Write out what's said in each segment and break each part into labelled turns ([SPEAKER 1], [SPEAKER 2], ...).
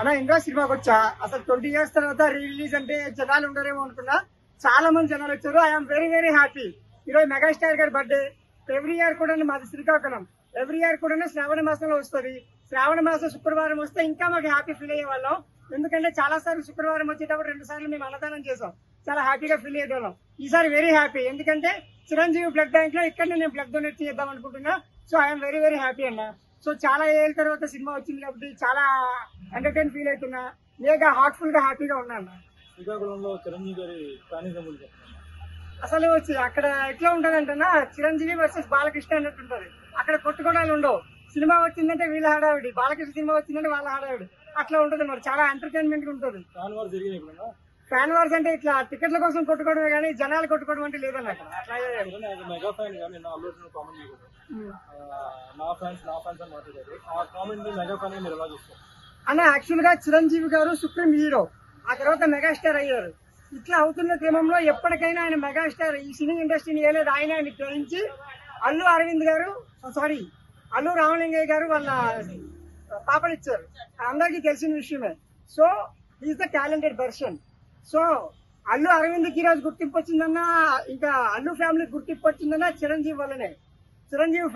[SPEAKER 1] అన్న ఇంద్రా సినిమాకి వచ్చా. అసలు 20 years తర్వాత రిలీజ్ అంటే జనాలు ఉండరేమో అనుకున్నా. చాలా మంది జనాలు వచ్చారు. I'm very very happy. ఈరోజు మెగాస్టార్ గారి బర్త్డే. ఎవ్రీ ఇయర్ కూడా మాది శ్రీకాకుళం. ఎవ్రీ ఇయర్ కూడా శ్రావణ మాసంలో వస్తుంది. శ్రావణ మాసం శుక్రవారం వస్తే ఇంకా మాకు హ్యాపీ ఫీల్ అయ్యే వాళ్ళం. ఎందుకంటే చాలా సార్లు శుక్రవారం వచ్చేటప్పుడు 2 సార్లు మేము అన్నదానం చేసాం. చాలా హ్యాపీగా ఫీల్ అయ్యేవాళ్ళం. ఈసారి వెరీ హ్యాపీ. ఎందుకంటే చిరంజీవి బ్లడ్ బ్యాంక్ లో ఇక్కడ నేను బ్లడ్ డొనేట్ చేద్దాం అనుకుంటున్నా. So I'm very very happy అన్న. సో చాలా ఏళ్ళ తర్వాత సినిమా వచ్చింది కాబట్టి చాలా ఎంటర్టైన్ ఫీల్ అవుతున్నా. ఏగా హార్ట్ఫుల్ గా హ్యాపీగా ఉన్నా అన్న.
[SPEAKER 2] శ్రీకాకుళంలో చిరంజీవి గారి
[SPEAKER 1] అసలు అక్కడ ఎట్లా ఉంటదంటన్నా, చిరంజీవి వర్సెస్ బాలకృష్ణ అన్నట్టు ఉంటది. అక్కడ కొట్టుకోవడాలు ఉండవు. సినిమా వచ్చిందంటే వీళ్ళ హడావిడి, బాలకృష్ణ సినిమా వచ్చిందంటే వాళ్ళ హడావిడి. అట్లా ఉంటది మరి. చాలా ఎంటర్టైన్మెంట్ గా ఉంటుంది. ఫ్యాన్ వార్స్ అంటే ఇట్లా టికెట్ల కోసం కొట్టుకోవడమే కానీ జనాలు కొట్టుకోవడం అంటే లేదన్న. అట్లా
[SPEAKER 2] మెగా ఫ్యాన్ గా నిన్న అల్లు అర్జున్ కామెంట్ నా ఫ్యాన్స్ అని మాట్లాడారు. ఆ కామెంట్ మెగా ఫ్యాన్ గా మీరు ఎలా చూస్తారు
[SPEAKER 1] అన్న? యాక్చువల్ గా చిరంజీవి గారు సుప్రీం హీరో, ఆ తర్వాత మెగాస్టార్ అయ్యారు. ఇట్లా అవుతున్న క్రమంలో ఎప్పటికైనా ఆయన మెగాస్టార్ ఈ సినీ ఇండస్ట్రీని ఏలేదు. ఆయన గ్రహించి అల్లు అరవింద్ గారు అల్లు రామలింగయ్య గారు వాళ్ళ పాపనిచ్చారు. అందరికీ తెలిసిన విషయమే. So is the talented person. So Allu అరవింద్కి ఈరోజు గుర్తింపు వచ్చిందన్నా, ఇంకా అల్లు ఫ్యామిలీకి గుర్తింపు వచ్చిందన్నా చిరంజీవి వల్లనే, చిరంజీవి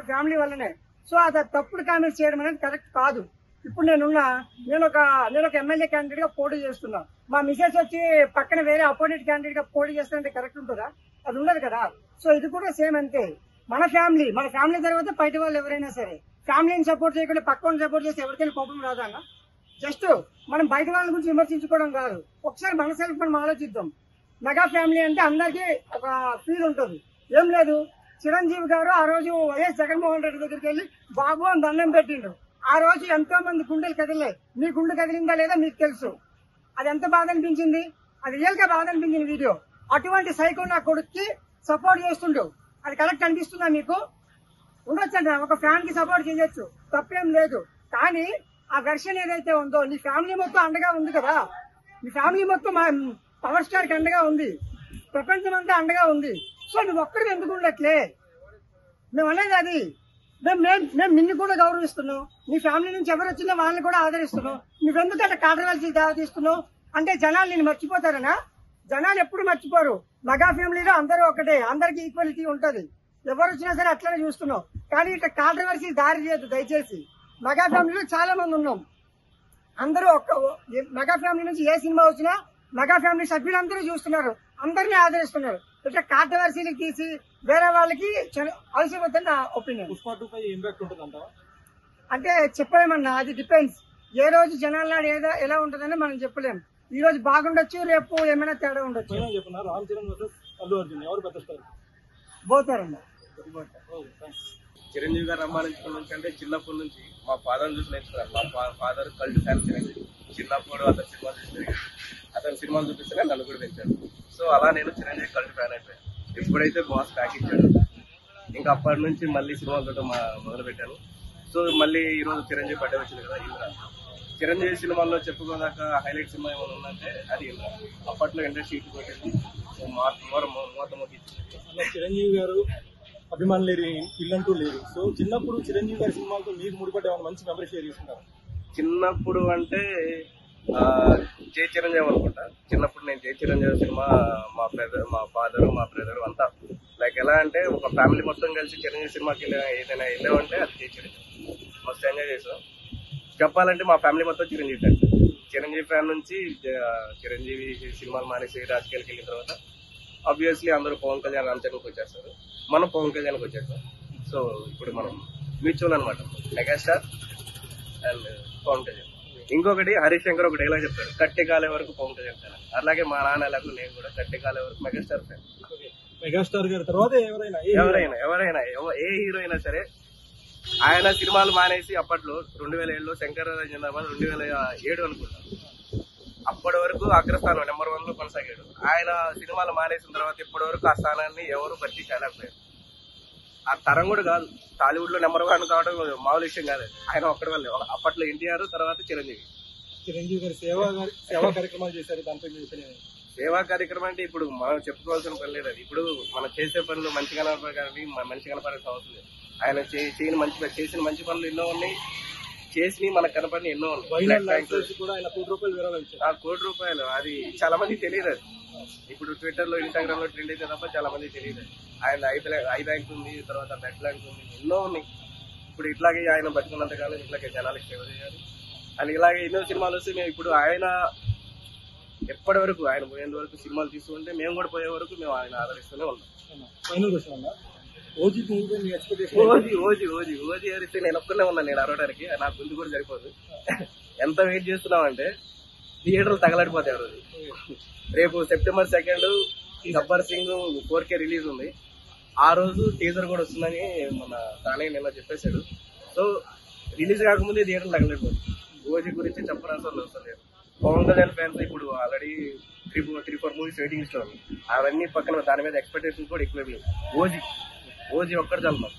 [SPEAKER 1] ఫ్యామిలీ వల్లనే. సో అది తప్పుడు కామెంట్స్ చేయడం అనేది కరెక్ట్ కాదు. ఇప్పుడు నేను ఒక ఎమ్మెల్యే క్యాండిడేట్ గా పోటీ చేస్తున్నా. మా మిసెస్ వచ్చి పక్కన వేరే అపోజిట్ క్యాండిడేట్ గా పోటీ చేస్తానంటే కరెక్ట్ ఉంటుందా? అది ఉండదు కదా. సో ఇది కూడా సేమ్ అంతే. మన ఫ్యామిలీ తర్వాత బయట వాళ్ళు ఎవరైనా సరే ఫ్యామిలీని సపోర్ట్ చేయకుండా పక్కన సపోర్ట్ చేస్తే ఎవరికైనా కోపం రాదా అన్న? జస్ట్ మనం బయట వాళ్ళ గురించి విమర్శించుకోవడం కాదు. ఒకసారి మన సెల్ఫ్ మనం ఆలోచిద్దాం. మెగా ఫ్యామిలీ అంటే అందరికీ ఒక ఫీల్ ఉంటుంది. ఏం లేదు, చిరంజీవి గారు ఆ రోజు వైఎస్ జగన్మోహన్ రెడ్డి దగ్గరికి వెళ్ళి బాబు అని దండం పెట్టిండు. ఆ రోజు ఎంతో మంది గుండెలు కదిలే. మీ గుండె కదిలిందా లేదా మీకు తెలుసు. అది ఎంత బాధ అనిపించింది. అది రియల్ గా బాధ అనిపించింది వీడియో. అటువంటి సైకో నా కొడుక్కి సపోర్ట్ చేస్తుండు. అది కరెక్ట్ అనిపిస్తుందా మీకు? ఉండొచ్చండి, ఒక ఫ్యాన్ కి సపోర్ట్ చేయొచ్చు, తప్పేం లేదు. కానీ ఆ ఘర్షణ ఏదైతే ఉందో, నీ ఫ్యామిలీ మొత్తం అండగా ఉంది కదా. నీ ఫ్యామిలీ మొత్తం పవర్ స్టార్ కి అండగా ఉంది, ప్రపంచం అంతా అండగా ఉంది. సో నువ్వు ఒక్కడికి ఎందుకు ఉండట్లే? మేము అనేది అది. మేము నిన్ను కూడా గౌరవిస్తున్నావు. నీ ఫ్యామిలీ నుంచి ఎవరు వచ్చినా వాళ్ళని కూడా ఆదరిస్తున్నావు. నువ్వెందుకంటే కాంట్రవర్సీ తీస్తున్నావు అంటే జనాలు నేను మర్చిపోతారనా? జనాలు ఎప్పుడు మర్చిపోరు. మెగా ఫ్యామిలీలో అందరూ ఒకటే, అందరికి ఈక్వాలిటీ ఉంటది. ఎవరు వచ్చినా సరే అట్లనే చూస్తున్నావు. కానీ ఇట్లా కాంట్రవర్సీ దారి చేయదు దయచేసి. మెగా ఫ్యామిలీలో చాలా మంది ఉన్నాం. అందరూ మెగా ఫ్యామిలీ నుంచి ఏ సినిమా వచ్చినా మెగా ఫ్యామిలీ సభ్యులందరూ చూస్తున్నారు, అందరినీ ఆదరిస్తున్నారు. ఇట్లా కాంట్రవర్సీలు తీసి వేరే వాళ్ళకి అవసరం నా ఒపీనియన్. అంటే చెప్పలేమన్నా, అది డిపెండ్స్. ఏ రోజు జనాల నాడు ఎలా ఉంటుందని మనం చెప్పలేము. ఈ రోజు బాగుండొచ్చు, రేపు ఏమైనా తేడా ఉండొచ్చు. పోతారన్న.
[SPEAKER 3] చిరంజీవి గారు అమ్మానించుకున్న నుంచి అంటే చిన్నప్పటి నుంచి మా ఫాదర్ చూసి నేర్చుకున్నారు. మా ఫాదర్ కల్ట్ ఫ్యాన్ చిరంజీవి. చిన్నప్పుడు అతని సినిమాలు చూపిస్తేనే నన్ను కూడా పెంచాడు. సో అలా నేను చిరంజీవి కల్ట్ ఫ్యాన్ అయిపోయాను. ఎప్పుడైతే బాస్ ప్యాక్ ఇచ్చాడు ఇంకా అప్పటి నుంచి మళ్ళీ సినిమాలు చూడటం మొదలు పెట్టాను. సో మళ్ళీ ఈ రోజు చిరంజీవి బర్త్డే వచ్చింది కదా, ఇంద్ర. చిరంజీవి సినిమాల్లో చెప్పుకోదాకా హైలైట్ సినిమా ఏమైనా ఉందంటే అది ఇంద్ర. అప్పట్లో ఇండస్ట్రీ ఇటు కొట్టింది, మూత మోగించింది.
[SPEAKER 2] చిరంజీవి గారు అభిమానులు ఇల్లంటూ లేదు. సో చిన్నప్పుడు చిరంజీవి గారి సినిమాలతో మీకు ముడిపడ్డ మంచి మెమరీ షేర్ చేసుకుంటారు.
[SPEAKER 3] చిన్నప్పుడు అంటే జై చిరంజీవి అనుకుంటా. చిన్నప్పుడు నేను జై చిరంజీవి సినిమా మా ఫాదర్ మా బ్రదర్ అంతా లైక్ ఎలా అంటే ఒక ఫ్యామిలీ మొత్తం కలిసి చిరంజీవి సినిమాకి ఏదైనా వెళ్ళామంటే అది జై చిరంజీవి. మస్తు ఎంజాయ్ చేసాం. చెప్పాలంటే మా ఫ్యామిలీ మొత్తం చిరంజీవి ఫ్యాన్. చిరంజీవి ఫ్యాన్ నుంచి చిరంజీవి సినిమాలు మానేసి రాజకీయాలకు వెళ్ళిన తర్వాత ఆబ్వియస్లీ అందరూ పవన్ కళ్యాణ్ రామ్ చరణ్కి వచ్చేస్తారు, మనం పవన్ కళ్యాణ్కి వచ్చేస్తాం. సో ఇప్పుడు మనం మ్యూచువల్ అనమాట, మెగాస్టార్ అండ్ పవన్ కళ్యాణ్. ఇంకొకటి హరీష్ శంకర్ ఒక డైలాగ్ చెప్తాడు, కట్టె కాలే వరకు పవన్ కళ్యాణ్ ఫ్యాన్. అలాగే మా నాన్న ఎలాగో నేను కూడా కట్టె కాలే వరకు మెగాస్టార్ ఫ్యాన్.
[SPEAKER 2] మెగాస్టార్ గారి తర్వాత
[SPEAKER 3] ఎవరైనా ఏ హీరో అయినా సరే ఆయన సినిమాలు మానేసి అప్పట్లో 2007లో శంకర్ జిందాబాద్ 2007 అనుకుంటా అప్పటి వరకు అగ్రస్థానం నెంబర్ 1 లో కొనసాగాడు. ఆయన సినిమాలు మానేసిన తర్వాత ఇప్పటి వరకు ఆ స్థానాన్ని ఎవరు భర్తీ చేయలేకపోయారు. ఆ తరం కూడా కాదు, టాలీవుడ్ లో నెంబర్ 1 కావడం మామూలు విషయం కాదు. ఆయన ఒక్కడి వల్లే. అప్పట్లో ఎన్టీఆర్, తర్వాత
[SPEAKER 2] చిరంజీవి గారి సేవా కార్యక్రమాలు చేశారు. దాంట్లో
[SPEAKER 3] సేవా కార్యక్రమం అంటే ఇప్పుడు మనం చెప్పుకోవాల్సిన పని లేదు. అది ఇప్పుడు మనం చేసే పనులు మంచి కనపడాలి, మంచి కనపడాల్సిన అవసరం లేదు. ఆయన చేసిన మంచి పనులు ఎన్నో ఉన్నాయి. చేసి మనకు కనపడిన ఎన్నో ఉన్నాయి.
[SPEAKER 2] వైజాగ్ ల్యాండ్ కూడా ఆయన ₹1,00,00,000 ఇచ్చారు.
[SPEAKER 3] ఆ ₹1,00,00,000 అది చాలా మంది తెలియదు. అది ఇప్పుడు ట్విట్టర్ లో ఇన్స్టాగ్రామ్ లో ట్రెండ్ అయితే తప్ప చాలా మంది తెలియదు. ఆయన ఐ బ్యాంక్ ఉంది, తర్వాత నెట్ బ్యాంక్ ఉంది, ఎన్నో ఉన్నాయి. ఇప్పుడు ఇట్లాగే ఆయన బతికున్నంత కాలం ఇట్లాగే జనాలకి సేవ చేయాలి అని ఇలాగే ఎన్నో సినిమాలు వస్తే మేము ఇప్పుడు ఆయన ఎప్పటి వరకు ఆయన పోయేంత వరకు సినిమాలు తీసుకుంటే మేము కూడా పోయే వరకు మేము ఆయన ఆదరిస్తూనే ఉన్నాం.
[SPEAKER 2] ఫైనల్ క్వశ్చన్ అన్నా, ఓజీ మూవీ మీ ఎక్స్పెక్టేషన్?
[SPEAKER 3] ఓజీ ఏరిస్తే నేను ఒక్కనే ఉన్నాను. నేను అరవడానికి నాకు ముందు కూడా సరిపోదు. ఎంత వెయిట్ చేస్తున్నామంటే థియేటర్లు తగలడిపోతాయి. ఆ రోజు రేపు September 2 Gabbar Singh 4K release ఉంది. ఆ రోజు టీజర్ కూడా వస్తుందని మన తానే నిన్న చెప్పేశాడు. సో రిలీజ్ కాకముందే థియేటర్లు తగలడిపోతుంది. ఓజీ గురించి చెప్పనవసరం లేదు. పవన్ కళ్యాణ్ ఫ్యాన్స్ ఇప్పుడు ఆల్రెడీ 3-4 మూవీస్ వెయిటింగ్ లిస్ట్ ఉంది. అవన్నీ పక్కన దాని మీద ఎక్స్పెక్టేషన్స్ కూడా ఎక్కువ లేవు. ఓజీ ఒక్కటి చాలు మాకు.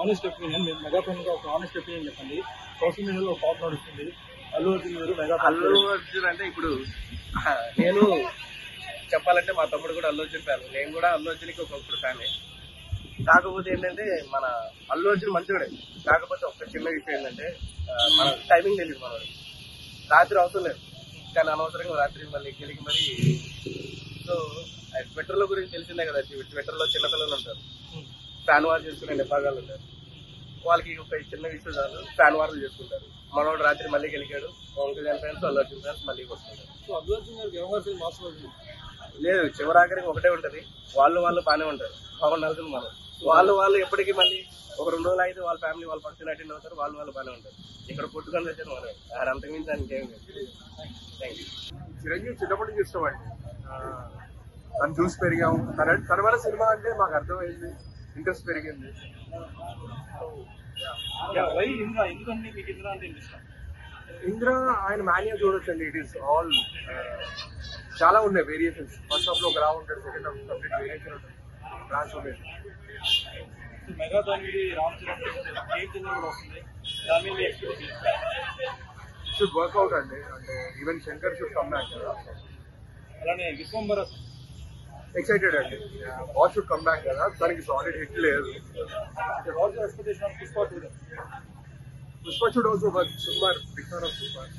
[SPEAKER 2] ఆనెస్ట్ ఒపీనియన్, మీరు మెగా ఫ్యాన్ గా ఒక ఆనెస్ట్ ఒపీనియన్ చెప్పండి. సోషల్ మీడియాలో టాప్ నడుస్తుంది అల్లు అర్జున్ గారు మెగా.
[SPEAKER 3] అల్లు అర్జున్ అంటే ఇప్పుడు నేను చెప్పాలంటే మా తమ్ముడు కూడా అల్లు అర్జున్ ఫ్యాన్, నేను కూడా అల్లు అర్జున్కి ఒకప్పుడు ఫ్యానే. కాకపోతే ఏంటంటే మన అల్లు అర్జున్ మంచివాడే. కాకపోతే ఒక చిన్న విషయం ఏంటంటే మన టైమింగ్ తెలియదు. మనవాడు రాత్రి అవసరం లేదు, కానీ అనవసరంగా రాత్రి మళ్ళీ గెలికి మరి. సో ట్విట్టర్ల గురించి తెలిసిందే కదా, ట్విట్టర్లో చిన్నపిల్లలు ఉంటారు, ఫ్యాన్ వార్ చేసుకునే నిపాగాలు ఉంటారు. వాళ్ళకి ఒక చిన్న విషయం చాలు ఫ్యాన్ వార్లు చేసుకుంటారు. మనోడు రాత్రి మళ్ళీ గెలికాడు. పవన్ కళ్యాణ్ ఫ్యాన్స్, అల్లు అర్జున్ ఫ్యాన్స్ మళ్ళీ వస్తుంటారు.
[SPEAKER 2] సో అల్లు అర్జున్ గారికి ఎవరు మాస్టర్
[SPEAKER 3] లేదు, చివరాఖరికి ఒకటే ఉంటది, వాళ్ళు బాగానే ఉంటారు. పవన్ అర్జున్ మనం వాళ్ళు ఎప్పటికీ మళ్ళీ ఒక 2 రోజులు అయితే వాళ్ళ ఫ్యామిలీ వాళ్ళ ఫంక్షన్ అటెండ్ అవుతారు. వాళ్ళు బాగానే ఉంటారు. ఇక్కడ కొట్టుకొని వచ్చారు మనం, అంతకుమించి దానికి ఏం లేదు. Thank you.
[SPEAKER 4] చిరంజీవి చిన్నప్పటి నుంచి ఇష్టం అండి. తను చూసి పెరిగాము. తన వల్ల సినిమా అంటే మాకు అర్థమైంది, ఇంట్రెస్ట్ పెరిగింది.
[SPEAKER 2] ఎందుకంటే మీకు ఇంద్ర అంటే ఇష్టం?
[SPEAKER 4] ఇంద్ర ఆయన మాన్యా చూడొచ్చండి. ఇట్ ఈస్ ఆల్ చాలా ఉన్నాయి వేరియేషన్స్. ఫస్ట్ హాఫ్ లో ఒక రా ఉంటాడు, సెకండ్ హాఫ్ కంప్లీట్ వేరియేషన్ ఉంటుంది, ట్రాన్స్ఫర్మేషన్.
[SPEAKER 2] మెగా దానికి రామ్ చరణ్ కూడా వస్తుంది, దాని మీద ఎక్స్పెక్ట్
[SPEAKER 4] షుడ్ వర్క్అవుట్ అండి. అంటే even Shankar should come back కదా.
[SPEAKER 2] అలానే విశ్వంబర
[SPEAKER 4] ఎక్సైటెడ్ అండి. బాస్ షుడ్ కమ్ బ్యాక్ కదా, దానికి సాలిడ్ హిట్ లేదు.
[SPEAKER 2] Expectation Pushpa
[SPEAKER 4] should also work. Sukumar big fan of Sukumar.